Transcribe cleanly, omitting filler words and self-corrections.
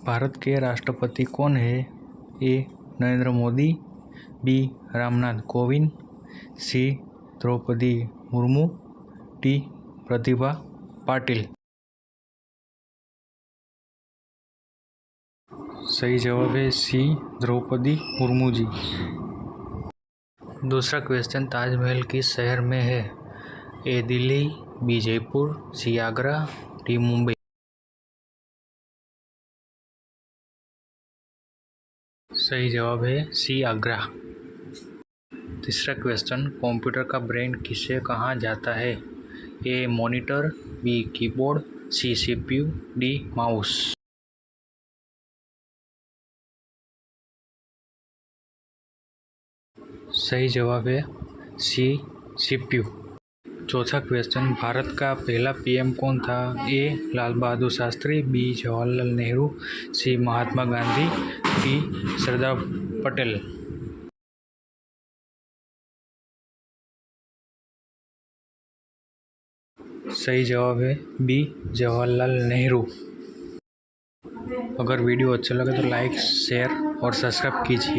भारत के राष्ट्रपति कौन है? ए. नरेंद्र मोदी, बी. रामनाथ कोविंद, सी. द्रौपदी मुर्मू, डी. प्रतिभा पाटिल। सही जवाब है सी. द्रौपदी मुर्मू जी। दूसरा क्वेश्चन, ताजमहल किस शहर में है? ए. दिल्ली, बी. जयपुर, सी. आगरा, डी. मुंबई। सही जवाब है सी. आगरा। तीसरा क्वेश्चन, कंप्यूटर का ब्रेन किसे कहा जाता है? A. Monitor, B. Keyboard, C. CPU, D. Mouse. सही जवाब है सी. सीपीयू। चौथा क्वेश्चन, भारत का पहला पीएम कौन था? A. Lal Bahadur Shastri, B. Jawaharlal Nehru, C. Mahatma Gandhi, D. Sardar Patel. सही जवाब है बी. जवाहरलाल नेहरू। अगर वीडियो अच्छा लगे तो लाइक, शेयर और सब्सक्राइब कीजिए।